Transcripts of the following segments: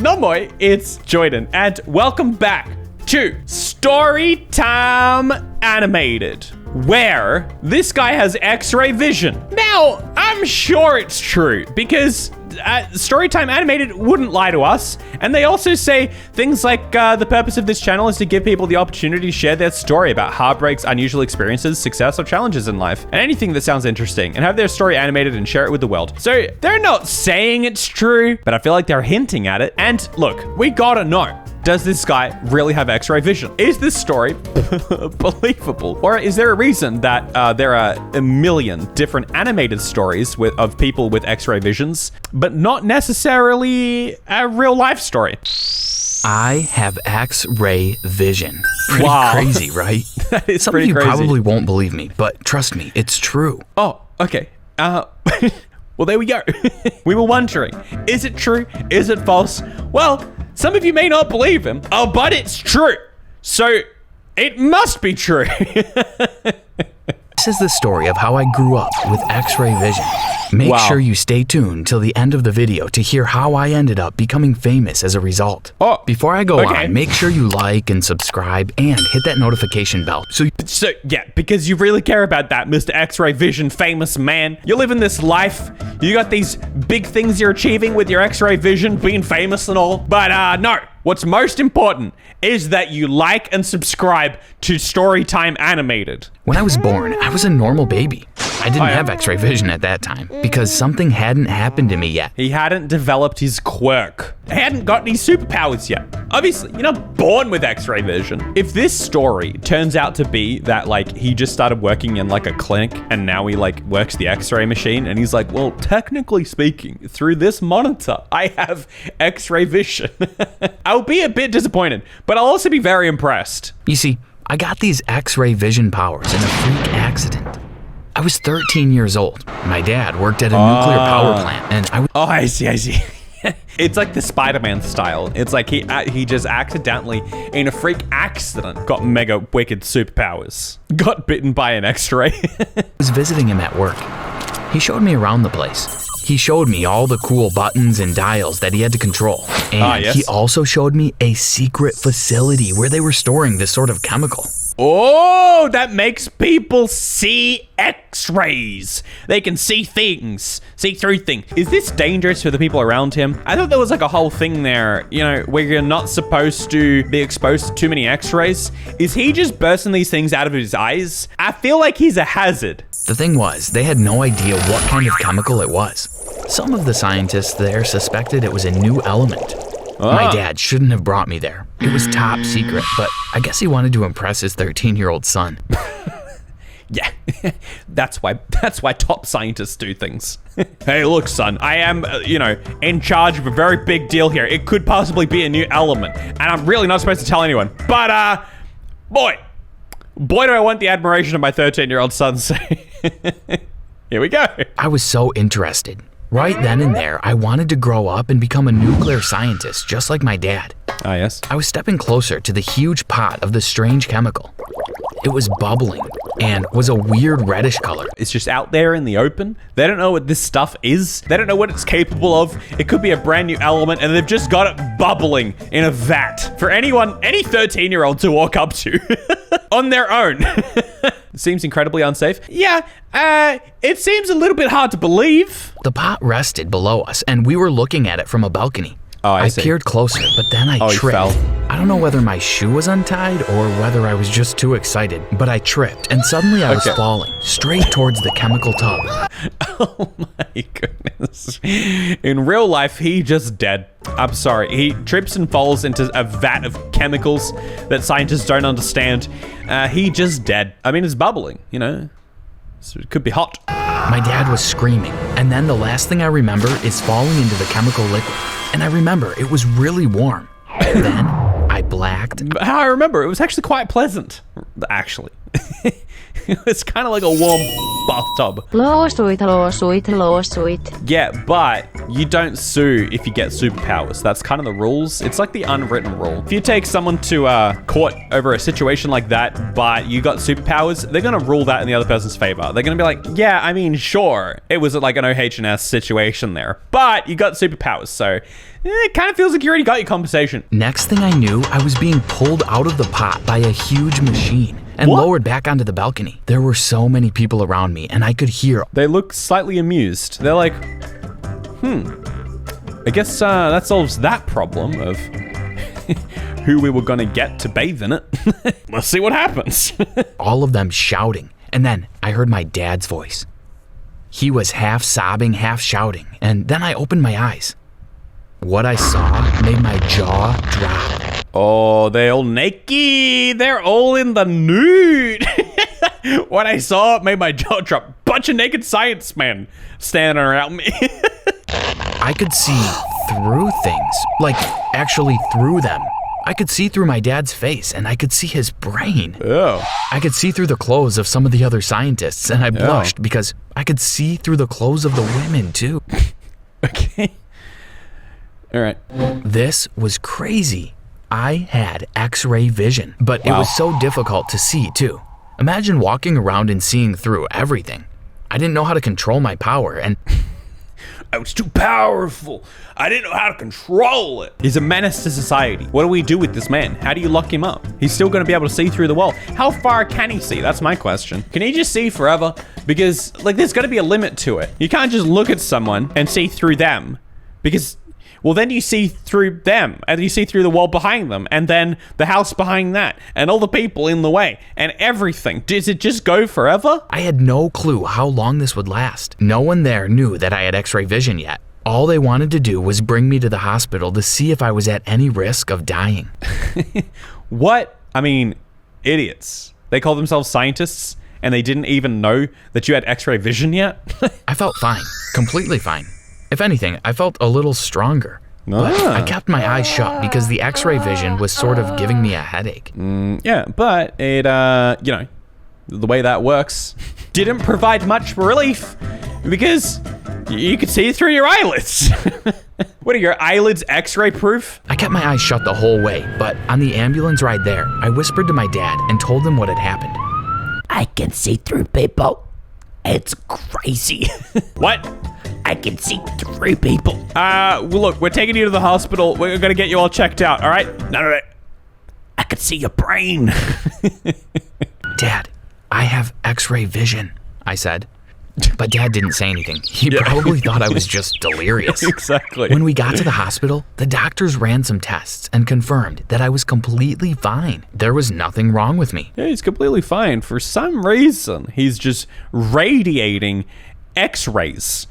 Nomoi, it's Joinen, and welcome back to Storytime Animated, where this guy has X-Ray Vision. Now, I'm sure it's true, because Storytime Animated wouldn't lie to us, and they also say things like the purpose of this channel is to give people the opportunity to share their story about heartbreaks, unusual experiences, success, or challenges in life, and anything that sounds interesting, and have their story animated and share it with the world. So they're not saying it's true, but I feel like they're hinting at it. And look, we gotta know, does this guy really have X-Ray Vision? Is this story believable? Or is there a reason that there are a million different animated stories of people with X-Ray Visions, but not necessarily a real life story? I have X-Ray Vision. Pretty Wow. crazy, right? That is Some of pretty you crazy. probably won't believe me, but trust me, it's true. Oh, okay. Well, there we go. We were wondering, is it true? Is it false? Well, some of you may not believe him, but it's true. So it must be true. This is the story of how I grew up with X-Ray Vision. Make Wow. sure you stay tuned till the end of the video to hear how I ended up becoming famous as a result. Oh, Before I go okay. on, make sure you like and subscribe and hit that notification bell so So, yeah, because you really care about that, Mr. X-Ray Vision famous man. You're living this life. You got these big things you're achieving with your X-Ray Vision, being famous and all. But no, what's most important is that you like and subscribe to Storytime Animated. When I was born, I was a normal baby. I didn't have X-ray vision at that time because something hadn't happened to me yet. He hadn't developed his quirk. He hadn't got any superpowers yet. Obviously, you're not born with X-ray vision. If this story turns out to be that, like, he just started working in, like, a clinic and now he, like, works the X-ray machine and he's like, well, technically speaking, through this monitor, I have X-ray vision. I'll be a bit disappointed, but I'll also be very impressed. You see, I got these X-ray vision powers in a freak accident. I was 13 years old. My dad worked at a nuclear power plant, and Oh, I see. It's like the Spider-Man style. It's like he just accidentally, in a freak accident, got mega wicked superpowers. Got bitten by an X-ray. was visiting him at work. He showed me around the place. He showed me all the cool buttons and dials that he had to control. And yes. he also showed me a secret facility where they were storing this sort of chemical. Oh, that makes people see X-rays. They can see things, see through things. Is this dangerous for the people around him? I thought there was like a whole thing there, you know, where you're not supposed to be exposed to too many X-rays. Is he just bursting these things out of his eyes? I feel like he's a hazard. The thing was, they had no idea what kind of chemical it was. Some of the scientists there suspected it was a new element. My dad shouldn't have brought me there. It was top secret, but I guess he wanted to impress his 13-year-old son. Yeah, that's why top scientists do things. Hey, look, son, I am, in charge of a very big deal here. It could possibly be a new element, and I'm really not supposed to tell anyone. But, boy, do I want the admiration of my 13-year-old son, so here we go. I was so interested. Right then and there, I wanted to grow up and become a nuclear scientist, just like my dad. Ah, yes. I was stepping closer to the huge pot of the strange chemical. It was bubbling and was a weird reddish color. It's just out there in the open. They don't know what this stuff is. They don't know what it's capable of. It could be a brand new element, and they've just got it bubbling in a vat for any 13-year-old to walk up to on their own. It seems incredibly unsafe. Yeah, it seems a little bit hard to believe. The pot rested below us, and we were looking at it from a balcony. Oh, I see. peered closer, but then I Oh, you tripped. fell. I don't know whether my shoe was untied or whether I was just too excited, but I tripped, and suddenly I was Okay. falling straight towards the chemical tub. Oh my goodness. In real life, he just dead. I'm sorry. He trips and falls into a vat of chemicals that scientists don't understand. He just dead. I mean, it's bubbling, you know? So it could be hot. My dad was screaming, and then the last thing I remember is falling into the chemical liquid. And I remember it was really warm. Then I blacked. But how I remember, it was actually quite pleasant, actually. It's kind of like a warm bathtub. Loosuit. Yeah, but you don't sue if you get superpowers. That's kind of the rules. It's like the unwritten rule. If you take someone to court over a situation like that, but you got superpowers, they're going to rule that in the other person's favor. They're going to be like, yeah, I mean, sure, it was like an OH&S situation there, but you got superpowers, so It kind of feels like you already got your compensation. Next thing I knew, I was being pulled out of the pot by a huge machine and lowered back onto the balcony. There were so many people around me, and I could hear. They look slightly amused. They're like, I guess that solves that problem of who we were gonna get to bathe in it. Let's see what happens. All of them shouting, and then I heard my dad's voice. He was half sobbing, half shouting, and then I opened my eyes. What I saw made my jaw drop. Oh, they're all naked. They're all in the nude. What I saw made my jaw drop. Bunch of naked science men standing around me. I could see through things, like actually through them. I could see through my dad's face, and I could see his brain. Oh. I could see through the clothes of some of the other scientists, and I blushed because I could see through the clothes of the women, too. Okay. All right. This was crazy. I had X-ray vision, but it was so difficult to see, too. Imagine walking around and seeing through everything. I didn't know how to control my power, and I was too powerful. I didn't know how to control it. He's a menace to society. What do we do with this man? How do you lock him up? He's still gonna be able to see through the wall. How far can he see? That's my question. Can he just see forever? Because like there's gotta be a limit to it. You can't just look at someone and see through them because well, then you see through them, and you see through the wall behind them, and then the house behind that, and all the people in the way, and everything. Does it just go forever? I had no clue how long this would last. No one there knew that I had X-ray vision yet. All they wanted to do was bring me to the hospital to see if I was at any risk of dying. What? I mean, idiots. They call themselves scientists, and they didn't even know that you had X-ray vision yet? I felt fine, completely fine. If anything, I felt a little stronger. But I kept my eyes shut because the X-ray vision was sort of giving me a headache. Yeah, but it, you know, the way that works didn't provide much relief because you could see through your eyelids. What are your eyelids X-ray proof? I kept my eyes shut the whole way, but on the ambulance ride there, I whispered to my dad and told him what had happened. I can see through people. It's crazy. What? I can see through people. Well, look, we're taking you to the hospital. We're gonna get you all checked out, all right? No. I can see your brain. Dad, I have X-ray vision, I said. But Dad didn't say anything. He probably thought I was just delirious. Exactly. When we got to the hospital, the doctors ran some tests and confirmed that I was completely fine. There was nothing wrong with me. Yeah, he's completely fine. For some reason, he's just radiating X-rays.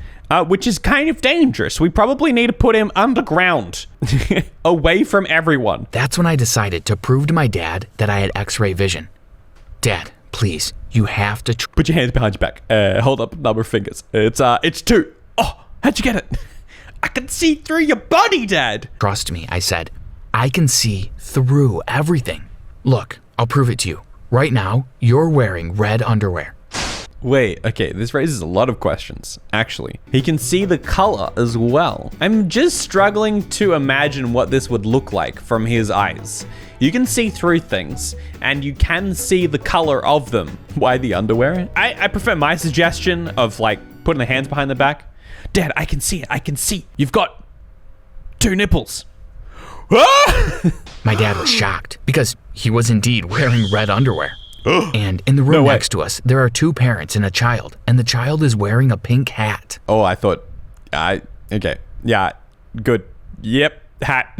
Which is kind of dangerous. We probably need to put him underground, away from everyone. That's when I decided to prove to my dad that I had X-ray vision. Dad, please, you have to put your hands behind your back. Hold up a number of fingers. It's 2. Oh, how'd you get it? I can see through your body, Dad. Trust me, I said. I can see through everything. Look, I'll prove it to you. Right now, you're wearing red underwear. Wait, okay, this raises a lot of questions, actually. He can see the color as well. I'm just struggling to imagine what this would look like from his eyes. You can see through things, and you can see the color of them. Why the underwear? I prefer my suggestion of, like, putting the hands behind the back. Dad, I can see it, I can see. You've got 2 nipples. My dad was shocked, because he was indeed wearing red underwear. And in the room next to us, there are 2 parents and a child, and the child is wearing a pink hat. Oh, I thought, okay, yeah, good, yep, hat.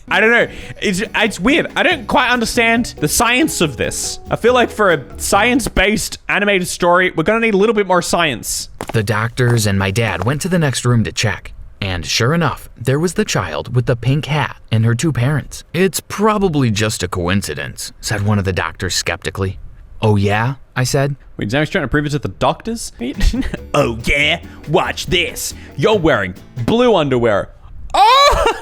I don't know, it's weird. I don't quite understand the science of this. I feel like for a science-based animated story, we're gonna need a little bit more science. The doctors and my dad went to the next room to check. And sure enough, there was the child with the pink hat and her 2 parents. It's probably just a coincidence, said one of the doctors skeptically. Oh yeah? I said. Wait, now he's trying to prove it to the doctors? Oh yeah? Watch this. You're wearing blue underwear. Oh!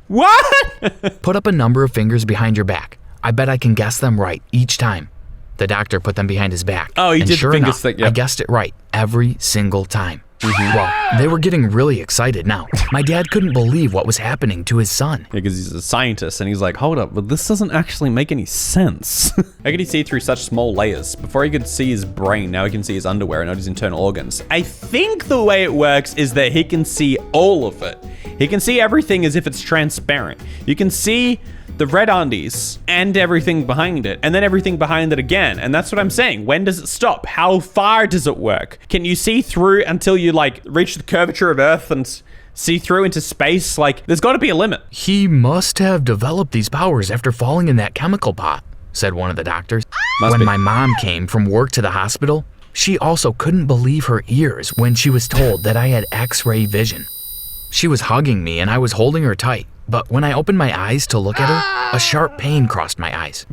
What? Put up a number of fingers behind your back. I bet I can guess them right each time. The doctor put them behind his back. Oh, he did sure the fingers enough, thing, yeah. I guessed it right every single time. Well, they were getting really excited now. My dad couldn't believe what was happening to his son. Because he's a scientist and he's like, hold up, but this doesn't actually make any sense. How could he see through such small layers? Before he could see his brain, now he can see his underwear and not his internal organs. I think the way it works is that he can see all of it. He can see everything as if it's transparent. You can see the red undies and everything behind it, and then everything behind it again. And that's what I'm saying. When does it stop? How far does it work? Can you see through until you like reach the curvature of Earth and see through into space? Like, there's got to be a limit. He must have developed these powers after falling in that chemical pot, said one of the doctors. When my mom came from work to the hospital, she also couldn't believe her ears when she was told that I had X-ray vision. She was hugging me and I was holding her tight. But when I opened my eyes to look at her, a sharp pain crossed my eyes.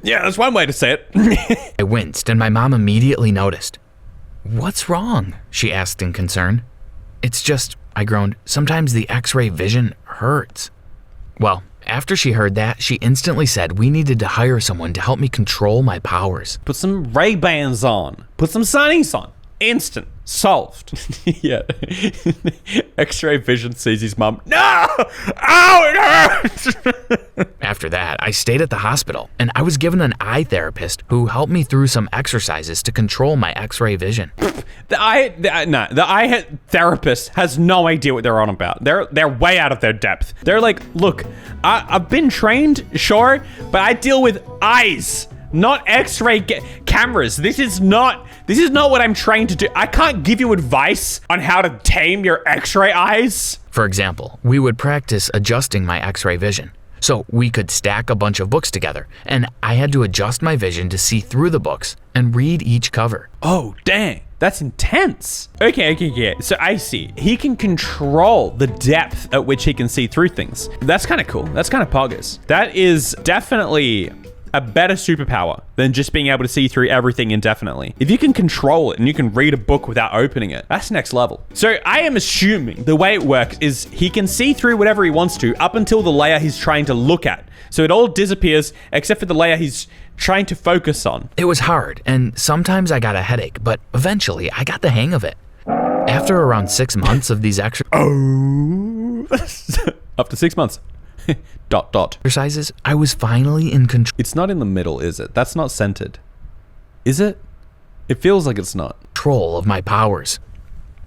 Yeah, that's one way to say it. I winced and my mom immediately noticed. What's wrong? She asked in concern. It's just, I groaned, sometimes the X-ray vision hurts. Well, after she heard that, she instantly said we needed to hire someone to help me control my powers. Put some Ray-Bans on. Put some sunnies on. Instant. Solved. Yeah. X-ray vision sees his mum. No! Ow, it hurts! After that, I stayed at the hospital, and I was given an eye therapist who helped me through some exercises to control my X-ray vision. The eye therapist has no idea what they're on about. They're way out of their depth. They're like, look, I've been trained, sure, but I deal with eyes, not X-ray cameras. This is not what I'm trying to do. I can't give you advice on how to tame your X-ray eyes. For example, we would practice adjusting my X-ray vision. So we could stack a bunch of books together, and I had to adjust my vision to see through the books and read each cover. Oh, dang. That's intense. Okay. So I see. He can control the depth at which he can see through things. That's kind of cool. That's kind of poggers. That is definitely a better superpower than just being able to see through everything indefinitely. If you can control it and you can read a book without opening it, that's next level. So I am assuming the way it works is he can see through whatever he wants to up until the layer he's trying to look at. So it all disappears except for the layer he's trying to focus on. It was hard, and sometimes I got a headache, but eventually I got the hang of it. After around 6 months of these After 6 months. ... exercises, I was finally in control. It's not in the middle, is it? That's not centered. Is it? It feels like it's not. Control of my powers.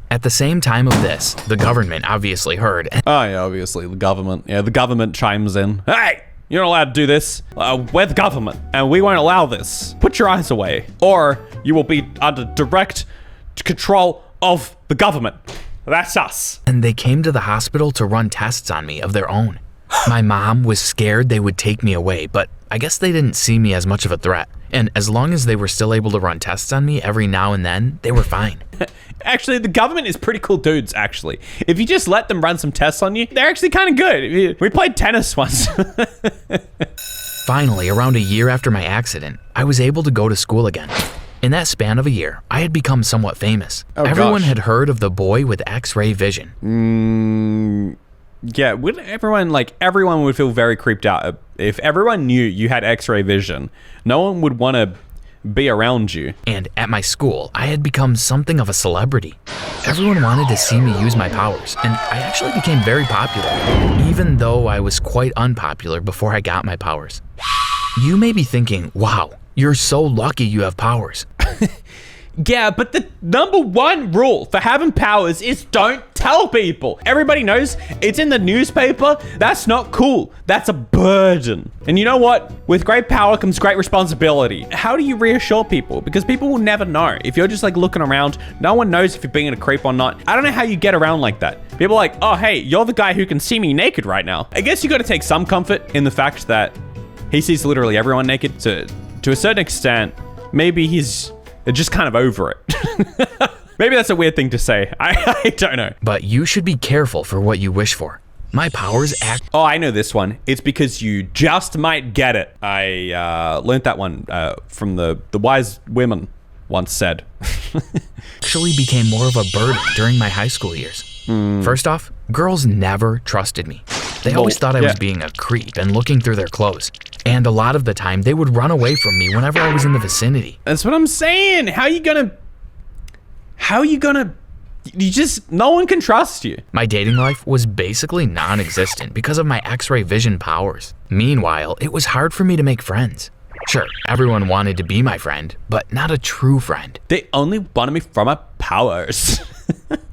At the same time of this, the government obviously heard. Oh yeah, obviously the government. Yeah, the government chimes in. Hey, you're not allowed to do this. We're the government, and we won't allow this. Put your eyes away, or you will be under direct control of the government. That's us. And they came to the hospital to run tests on me of their own. My mom was scared they would take me away, but I guess they didn't see me as much of a threat. And as long as they were still able to run tests on me every now and then, they were fine. Actually, the government is pretty cool dudes, actually. If you just let them run some tests on you, they're actually kind of good. We played tennis once. Finally, around a year after my accident, I was able to go to school again. In that span of a year, I had become somewhat famous. Everyone had heard of the boy with X-ray vision. Yeah, everyone would feel very creeped out. If everyone knew you had X-ray vision, no one would want to be around you. And at my school, I had become something of a celebrity. Everyone wanted to see me use my powers, and I actually became very popular, even though I was quite unpopular before I got my powers. You may be thinking, wow, you're so lucky you have powers. Yeah, but the number one rule for having powers is don't tell people. Everybody knows it's in the newspaper. That's not cool. That's a burden. And you know what? With great power comes great responsibility. How do you reassure people? Because people will never know. If you're just like looking around, no one knows if you're being a creep or not. I don't know how you get around like that. People are like, oh, hey, you're the guy who can see me naked right now. I guess you got to take some comfort in the fact that he sees literally everyone naked. So to a certain extent, maybe he's just kind of over it. Maybe that's a weird thing to say. I don't know. But you should be careful for what you wish for. My powers act... Oh, I know this one. It's because you just might get it. I learned that one from the wise women once said. Actually became more of a burden during my high school years. First off, girls never trusted me. They always thought I was being a creep and looking through their clothes. And a lot of the time, they would run away from me whenever I was in the vicinity. That's what I'm saying. How are you gonna, no one can trust you. My dating life was basically non-existent because of my X-ray vision powers. Meanwhile, it was hard for me to make friends. Sure, everyone wanted to be my friend, but not a true friend. They only wanted me from my powers.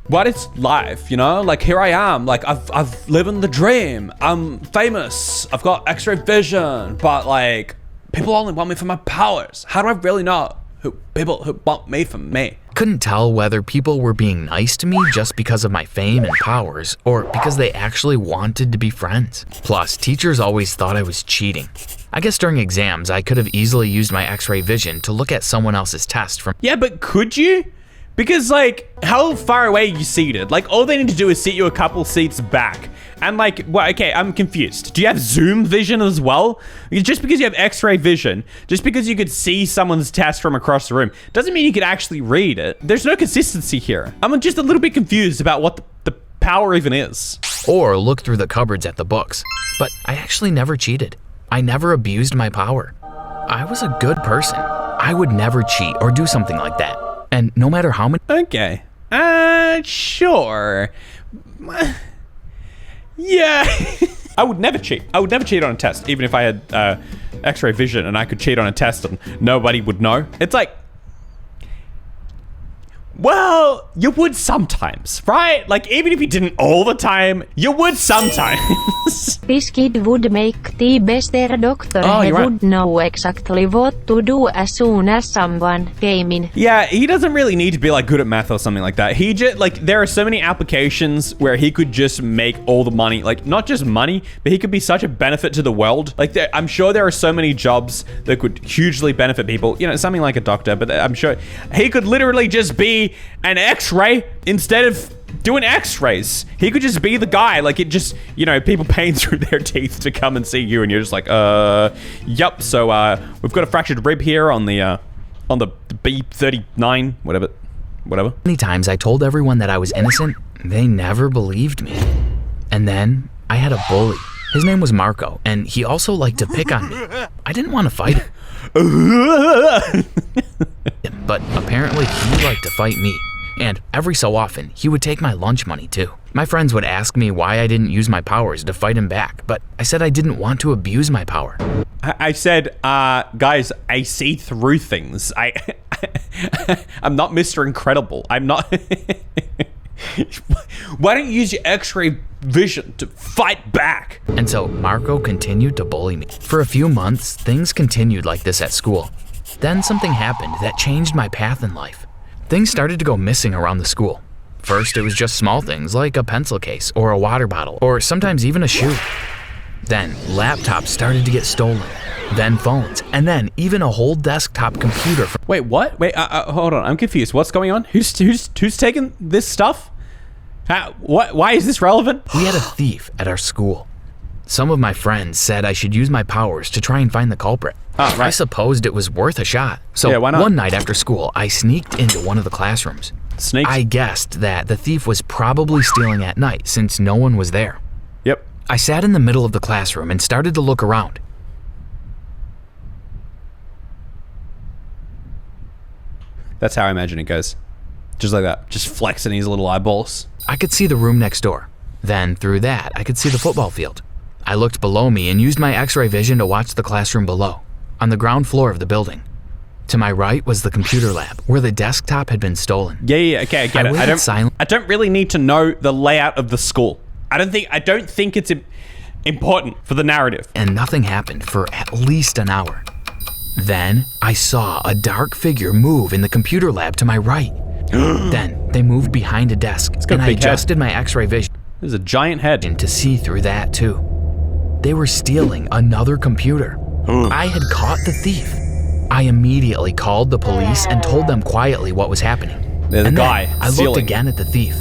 What is life, you know? Like, here I am, like, I've living the dream. I'm famous, I've got X-ray vision, but like, people only want me for my powers. How do I really know people who want me for me? Couldn't tell whether people were being nice to me just because of my fame and powers, or because they actually wanted to be friends. Plus, teachers always thought I was cheating. I guess during exams, I could have easily used my X-ray vision to look at someone else's test from— Yeah, but could you? Because like, how far away are you seated? Like, all they need to do is seat you a couple seats back. And like, well, okay, I'm confused. Do you have zoom vision as well? Just because you have X-ray vision, just because you could see someone's test from across the room, doesn't mean you could actually read it. There's no consistency here. I'm just a little bit confused about what the power even is. Or look through the cupboards at the books. But I actually never cheated. I never abused my power. I was a good person. I would never cheat or do something like that. And no matter how many— Okay. Sure. Yeah. I would never cheat. I would never cheat on a test, even if I had X-ray vision and I could cheat on a test and nobody would know. It's like, well, you would sometimes, right? Like, even if you didn't all the time, you would sometimes. This kid would make the best doctor. He would know exactly what to do as soon as someone came in. Yeah, he doesn't really need to be like good at math or something like that. He just, like, there are so many applications where he could just make all the money, like, not just money, but he could be such a benefit to the world. Like, I'm sure there are so many jobs that could hugely benefit people, you know, something like a doctor, but I'm sure he could literally just be an X-ray instead of doing X-rays. He could just be the guy. Like, it just, you know, people paying through their teeth to come and see you, and you're just like, yep. So we've got a fractured rib here on the B39, whatever. Many times I told everyone that I was innocent, they never believed me. And then I had a bully. His name was Marco, and he also liked to pick on me. I didn't want to fight him. But apparently he liked to fight me. And every so often, he would take my lunch money too. My friends would ask me why I didn't use my powers to fight him back, but I said I didn't want to abuse my power. I said, guys, I see through things. I'm not Mr. Incredible. I'm not. Why don't you use your X-ray vision to fight back? And so Marco continued to bully me. For a few months, things continued like this at school. Then something happened that changed my path in life. Things started to go missing around the school. First, it was just small things like a pencil case or a water bottle, or sometimes even a shoe. Then laptops started to get stolen, then phones, and then even a whole desktop computer. Wait, what? Wait, hold on. I'm confused. What's going on? Who's taking this stuff? Why is this relevant? We had a thief at our school. Some of my friends said I should use my powers to try and find the culprit. Right. I supposed it was worth a shot. So yeah, why not? One night after school, I sneaked into one of the classrooms. Sneaked? I guessed that the thief was probably stealing at night since no one was there. Yep. I sat in the middle of the classroom and started to look around. That's how I imagine it goes. Just like that. Just flexing his little eyeballs. I could see the room next door. Then through that, I could see the football field. I looked below me and used my X-ray vision to watch the classroom below, on the ground floor of the building. To my right was the computer lab, where the desktop had been stolen. Yeah, okay, I get it. I don't really need to know the layout of the school. I don't think it's important for the narrative. And nothing happened for at least an hour. Then I saw a dark figure move in the computer lab to my right. Then they moved behind a desk, and I adjusted my X-ray vision. There's a giant head. To see through that too. They were stealing another computer. I had caught the thief. I immediately called the police and told them quietly what was happening. There's a guy I looked again at the thief.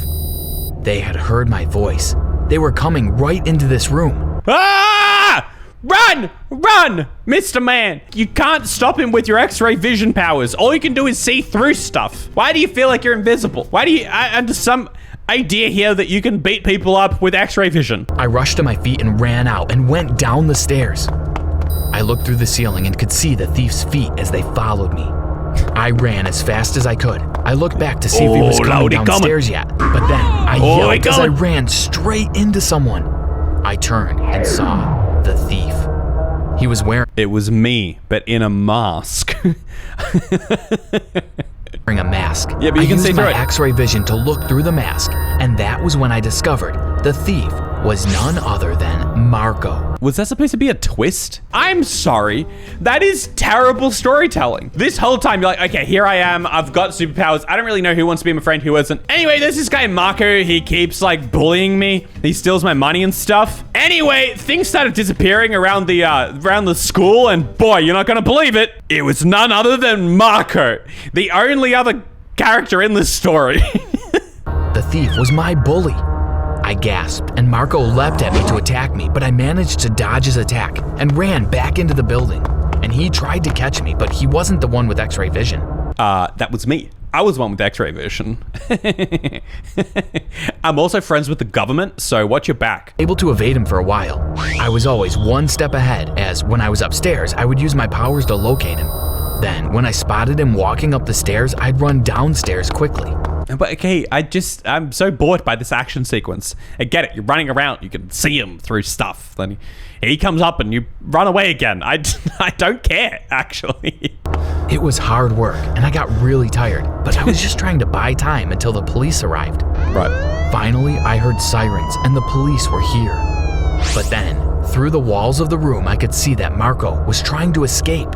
They had heard my voice. They were coming right into this room. Ah! Run! Run! Mr. Man, you can't stop him with your X-ray vision powers. All you can do is see through stuff. Why do you feel like you're invisible? Why do you, under some idea here that you can beat people up with X-ray vision? I rushed to my feet and ran out and went down the stairs. I looked through the ceiling and could see the thief's feet as they followed me. I ran as fast as I could. I looked back to see if he was coming downstairs yet, but then I yelled as I ran straight into someone. I turned and saw the thief. He was wearing... It was me, but in a mask. A mask. Yeah, but you can see through it. I used my X-ray vision to look through the mask, and that was when I discovered the thief was none other than Marco. Was that supposed to be a twist? I'm sorry. That is terrible storytelling. This whole time, you're like, okay, here I am. I've got superpowers. I don't really know who wants to be my friend, who isn't. Anyway, there's this guy, Marco. He keeps, like, bullying me. He steals my money and stuff. Anyway, things started disappearing around the school, and boy, you're not gonna believe it. It was none other than Marco, the only other character in this story. The thief was my bully. I gasped, and Marco leapt at me to attack me, but I managed to dodge his attack and ran back into the building. And he tried to catch me, but he wasn't the one with X-ray vision. That was me. I was the one with X-ray vision. I'm also friends with the government, so watch your back. Able to evade him for a while. I was always one step ahead, as when I was upstairs, I would use my powers to locate him. Then, when I spotted him walking up the stairs, I'd run downstairs quickly. But okay, I'm so bored by this action sequence. I get it, you're running around, you can see him through stuff. Then he comes up and you run away again. I don't care, actually. It was hard work, and I got really tired, but I was just trying to buy time until the police arrived. Right. Finally, I heard sirens, and the police were here. But then, through the walls of the room, I could see that Marco was trying to escape.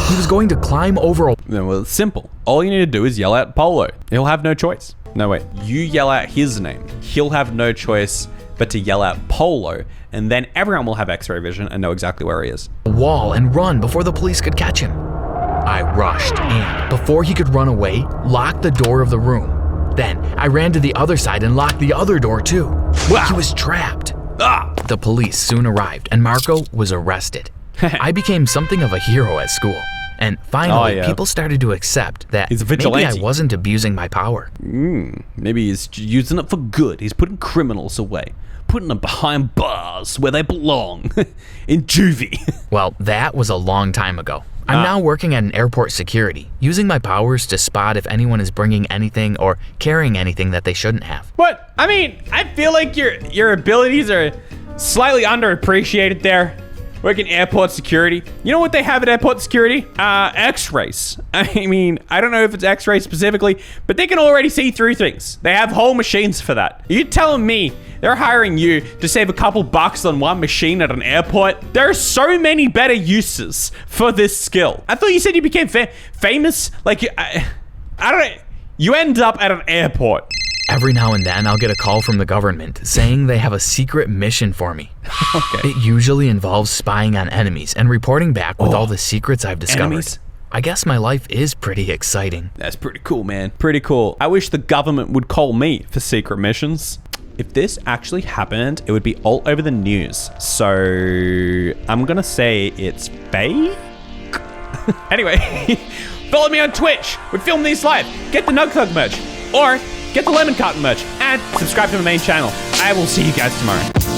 He was going to climb over a... Well, it's simple. All you need to do is yell out Polo. He'll have no choice. No, wait. You yell out his name. He'll have no choice but to yell out Polo, and then everyone will have X-ray vision and know exactly where he is. Wall and run before the police could catch him. I rushed and, before he could run away, locked the door of the room. Then, I ran to the other side and locked the other door too. Wow. He was trapped. Ah! The police soon arrived, and Marco was arrested. I became something of a hero at school. And finally, people started to accept that he's a vigilante. Maybe I wasn't abusing my power. Maybe he's using it for good. He's putting criminals away. Putting them behind bars where they belong. In juvie. Well, that was a long time ago. I'm now working at an airport security, using my powers to spot if anyone is bringing anything or carrying anything that they shouldn't have. What? I mean, I feel like your abilities are slightly underappreciated there. Working airport security. You know what they have at airport security? X-rays. I mean, I don't know if it's X-rays specifically, but they can already see through things. They have whole machines for that. You're telling me they're hiring you to save a couple bucks on one machine at an airport? There are so many better uses for this skill. I thought you said you became famous. Like, I don't know. You end up at an airport. Every now and then, I'll get a call from the government saying they have a secret mission for me. Okay. It usually involves spying on enemies and reporting back with all the secrets I've discovered. Enemies? I guess my life is pretty exciting. That's pretty cool, man. Pretty cool. I wish the government would call me for secret missions. If this actually happened, it would be all over the news. So I'm gonna say it's fake. Anyway, follow me on Twitch. We film these live. Get the Nug Thug merch. Or get the Lemon Carton merch and subscribe to my main channel. I will see you guys tomorrow.